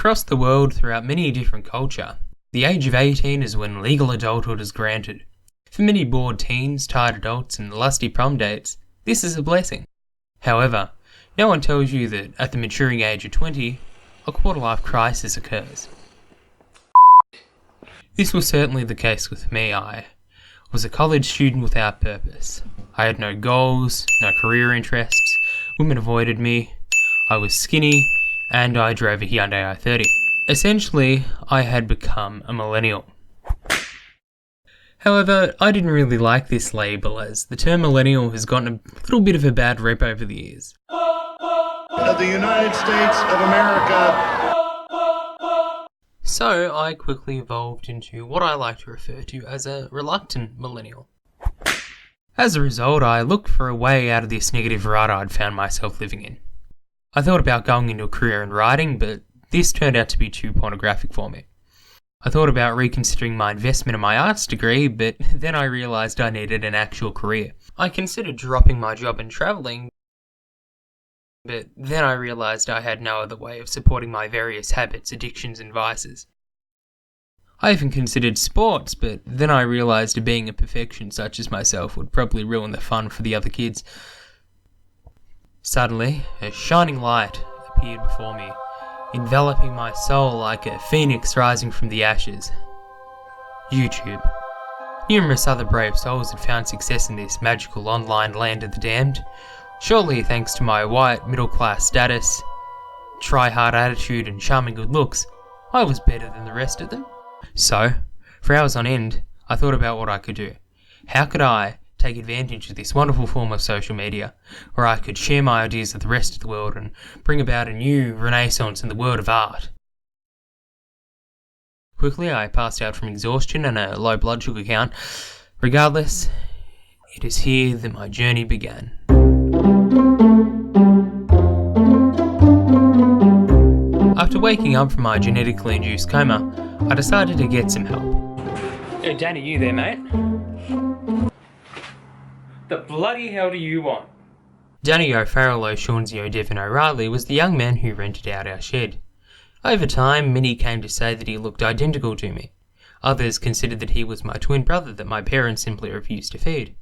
Across the world, throughout many different culture, the age of 18 is when legal adulthood is granted. For many bored teens, tired adults and lusty prom dates, this is a blessing. However, no one tells you that at the maturing age of 20, a quarter-life crisis occurs. This was certainly the case with me. I was a college student without purpose. I had no goals, no career interests, women avoided me, I was skinny, and I drove a Hyundai i30. Essentially, I had become a millennial. However, I didn't really like this label, as the term millennial has gotten a little bit of a bad rep over the years. Of the United States of America. So I quickly evolved into what I like to refer to as a reluctant millennial. As a result, I looked for a way out of this negative rut I'd found myself living in. I thought about going into a career in writing, but this turned out to be too pornographic for me. I thought about reconsidering my investment in my arts degree, but then I realised I needed an actual career. I considered dropping my job and travelling, but then I realised I had no other way of supporting my various habits, addictions and vices. I even considered sports, but then I realised being a perfection such as myself would probably ruin the fun for the other kids. Suddenly, a shining light appeared before me, enveloping my soul like a phoenix rising from the ashes. YouTube. Numerous other brave souls had found success in this magical online land of the damned. Surely thanks to my white middle-class status, try-hard attitude and charming good looks, I was better than the rest of them. So, for hours on end, I thought about what I could do. How could I take advantage of this wonderful form of social media, where I could share my ideas with the rest of the world and bring about a new renaissance in the world of art? Quickly, I passed out from exhaustion and a low blood sugar count. Regardless, it is here that my journey began. After waking up from my genetically induced coma, I decided to get some help. Hey, Danny, you there, mate? The bloody hell do you want? Danny O'Farrell O'Shaughnessy O'Devon O'Reilly was the young man who rented out our shed. Over time, many came to say that he looked identical to me. Others considered that he was my twin brother that my parents simply refused to feed.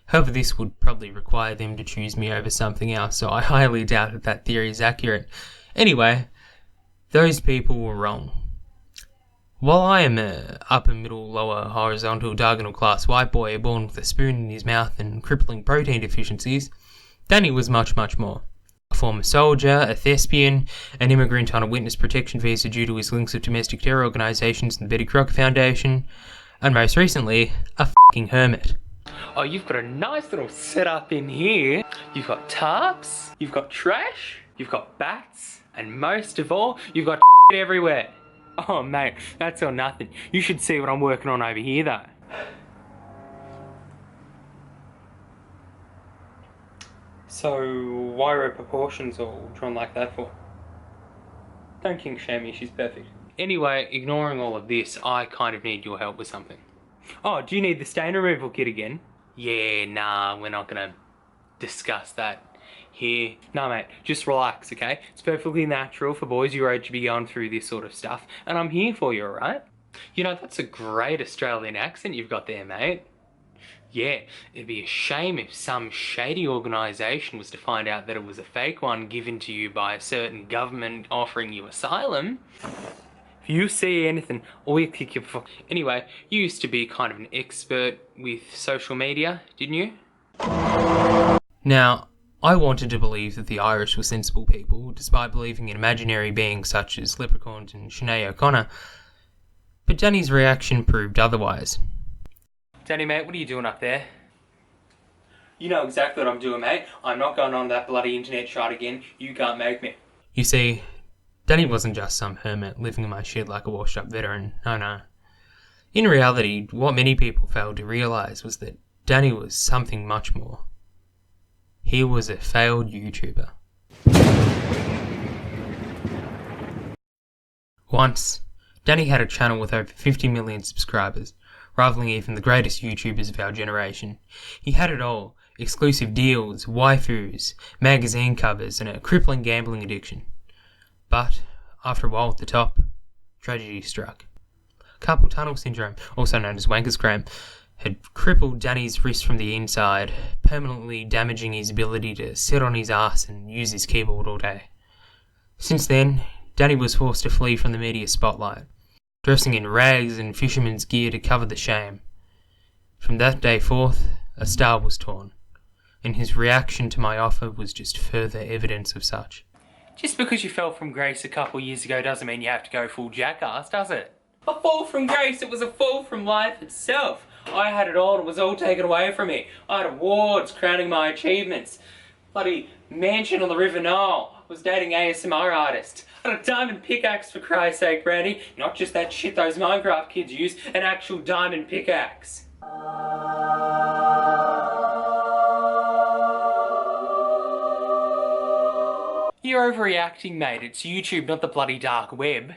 However, this would probably require them to choose me over something else, so I highly doubt that that theory is accurate. Anyway, those people were wrong. While I am a upper middle, lower, horizontal, diagonal class white boy born with a spoon in his mouth and crippling protein deficiencies, Danny was much, much more. A former soldier, a thespian, an immigrant on a witness protection visa due to his links with domestic terror organisations and the Betty Crocker Foundation, and most recently, a f***ing hermit. Oh, you've got a nice little setup in here. You've got tarps, you've got trash, you've got bats, and most of all, you've got everywhere. Oh mate, that's all nothing. You should see what I'm working on over here though. So, why are her proportions all drawn like that for? Don't king shame me, she's perfect. Anyway, ignoring all of this, I kind of need your help with something. Oh, do you need the stain removal kit again? Yeah, nah, we're not gonna discuss that here. No mate, just relax, okay? It's perfectly natural for boys your age to be going through this sort of stuff, and I'm here for you, alright? You know, that's a great Australian accent you've got there, mate. Yeah, it'd be a shame if some shady organisation was to find out that it was a fake one given to you by a certain government offering you asylum. If you see anything, or you kick your fuck. Anyway, you used to be kind of an expert with social media, didn't you? Now, I wanted to believe that the Irish were sensible people, despite believing in imaginary beings such as leprechauns and Sinead O'Connor, but Danny's reaction proved otherwise. Danny mate, what are you doing up there? You know exactly what I'm doing, mate. I'm not going on that bloody internet shot again. You can't make me. You see, Danny wasn't just some hermit living in my shed like a washed-up veteran. No. In reality, what many people failed to realise was that Danny was something much more. He was a failed YouTuber. Once, Danny had a channel with over 50 million subscribers, rivaling even the greatest YouTubers of our generation. He had it all: exclusive deals, waifus, magazine covers, and a crippling gambling addiction. But after a while at the top, tragedy struck. Carpal tunnel syndrome, also known as wanker's cramp, had crippled Danny's wrist from the inside, permanently damaging his ability to sit on his ass and use his keyboard all day. Since then, Danny was forced to flee from the media spotlight, dressing in rags and fisherman's gear to cover the shame. From that day forth, a star was torn, and his reaction to my offer was just further evidence of such. Just because you fell from grace a couple years ago doesn't mean you have to go full jackass, does it? A fall from grace, it was a fall from life itself. I had it all and it was all taken away from me. I had awards crowning my achievements. Bloody mansion on the River Nile. I was dating ASMR artists. I had a diamond pickaxe, for Christ's sake, Brandy. Not just that shit those Minecraft kids use, an actual diamond pickaxe. You're overreacting, mate. It's YouTube, not the bloody dark web.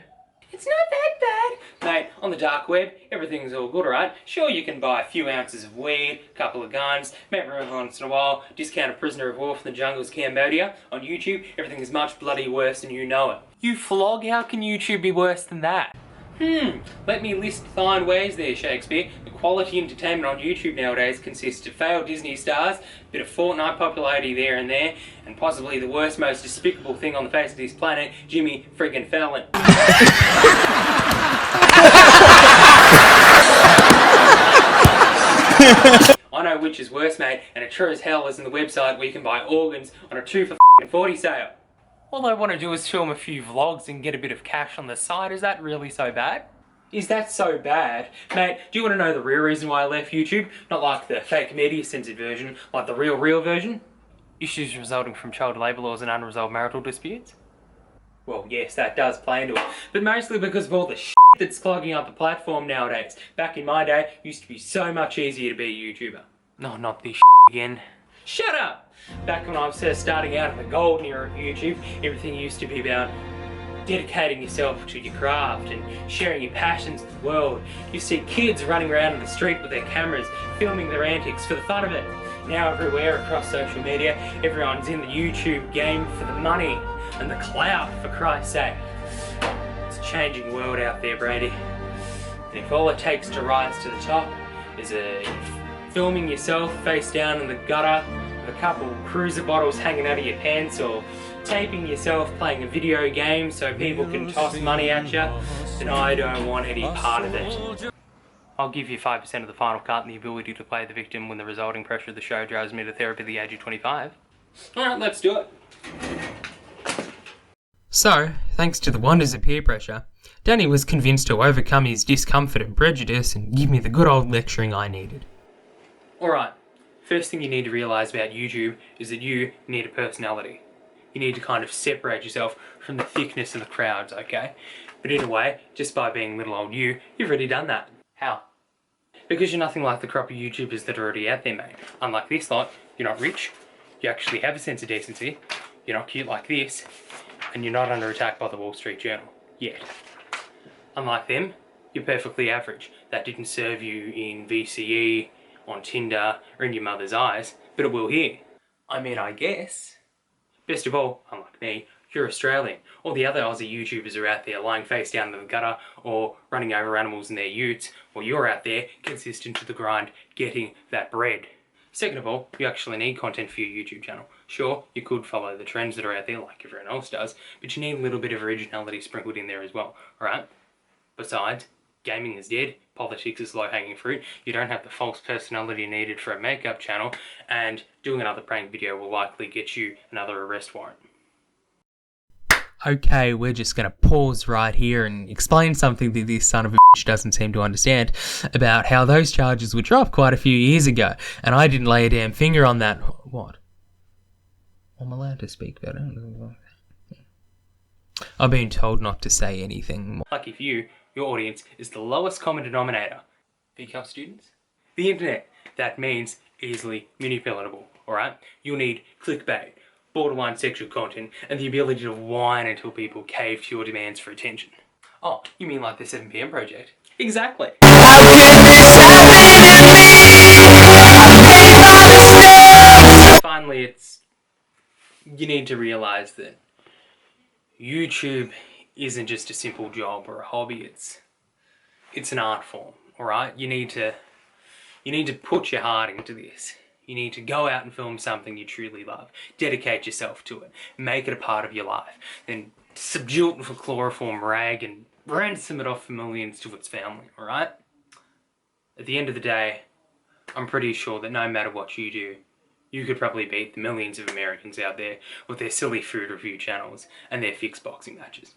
It's not that bad. Mate, on the dark web, everything's all good, alright? Sure, you can buy a few ounces of weed, a couple of guns, maybe every once in a while, discount a prisoner of war from the jungles of Cambodia. On YouTube, everything is much bloody worse than you know it. You flog? How can YouTube be worse than that? Let me list thine ways there, Shakespeare. The quality entertainment on YouTube nowadays consists of failed Disney stars, a bit of Fortnite popularity there and there, and possibly the worst, most despicable thing on the face of this planet, Jimmy friggin' Fallon. I know which is worse, mate, and it sure as hell isn't the website where you can buy organs on a 2 for $40 sale. All I want to do is film a few vlogs and get a bit of cash on the side. Is that really so bad? Is that so bad? Mate, do you want to know the real reason why I left YouTube? Not like the fake media censored version, like the real version? Issues resulting from child labour laws and unresolved marital disputes? Well, yes, that does play into it. But mostly because of all the shit that's clogging up the platform nowadays. Back in my day, it used to be so much easier to be a YouTuber. No, not this shit again. Shut up! Back when I was starting out in the golden era of YouTube, everything used to be about dedicating yourself to your craft and sharing your passions with the world. You see kids running around in the street with their cameras, filming their antics for the fun of it. Now everywhere across social media, everyone's in the YouTube game for the money and the clout, for Christ's sake. It's a changing world out there, Brady. And if all it takes to rise to the top is filming yourself face down in the gutter with a couple cruiser bottles hanging out of your pants, or taping yourself playing a video game so people can toss money at you, then I don't want any part of it. I'll give you 5% of the final cut and the ability to play the victim when the resulting pressure of the show drives me to therapy at the age of 25. Alright, let's do it. So, thanks to the wonders of peer pressure, Danny was convinced to overcome his discomfort and prejudice and give me the good old lecturing I needed. Alright, first thing you need to realise about YouTube is that you need a personality. You need to kind of separate yourself from the thickness of the crowds, okay? But in a way, just by being little old you've already done that. How? Because you're nothing like the crop of YouTubers that are already out there, mate. Unlike this lot, you're not rich, you actually have a sense of decency, you're not cute like this, and you're not under attack by the Wall Street Journal. Yet. Unlike them, you're perfectly average. That didn't serve you in VCE, on Tinder, or in your mother's eyes, but it will here. I mean, I guess. Best of all, unlike me, you're Australian. All the other Aussie YouTubers are out there lying face down in the gutter or running over animals in their utes, while you're out there, consistent to the grind, getting that bread. Second of all, you actually need content for your YouTube channel. Sure, you could follow the trends that are out there like everyone else does, but you need a little bit of originality sprinkled in there as well, alright? Besides, gaming is dead, politics is low-hanging fruit, you don't have the false personality needed for a makeup channel, and doing another prank video will likely get you another arrest warrant. Okay, we're just going to pause right here and explain something that this son of a bitch doesn't seem to understand about how those charges were dropped quite a few years ago, and I didn't lay a damn finger on that. What? I'm allowed to speak about it. I've been told not to say anything more. Lucky for you, your audience is the lowest common denominator. VCAL students? The internet. That means easily manipulatable, alright? You'll need clickbait, borderline sexual content, and the ability to whine until people cave to your demands for attention. Oh, you mean like the 7pm project? Exactly. Finally, you need to realise that YouTube isn't just a simple job or a hobby. It's an art form, all right? You need to put your heart into this. You need to go out and film something you truly love. Dedicate yourself to it. Make it a part of your life. Then subdue it with a chloroform rag and ransom it off for millions to its family, all right? At the end of the day, I'm pretty sure that no matter what you do, you could probably beat the millions of Americans out there with their silly food review channels and their fixed boxing matches.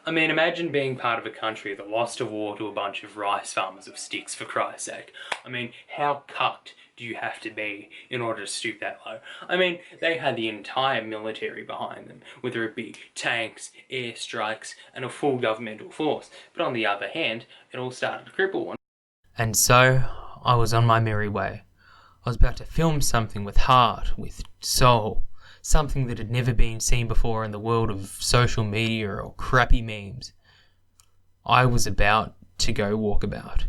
I mean, imagine being part of a country that lost a war to a bunch of rice farmers of sticks, for Christ's sake. I mean, how cucked do you have to be in order to stoop that low? I mean, they had the entire military behind them, whether it be tanks, airstrikes, and a full governmental force. But on the other hand, it all started to cripple one. And so, I was on my merry way. I was about to film something with heart, with soul. Something that had never been seen before in the world of social media or crappy memes. I was about to go walkabout.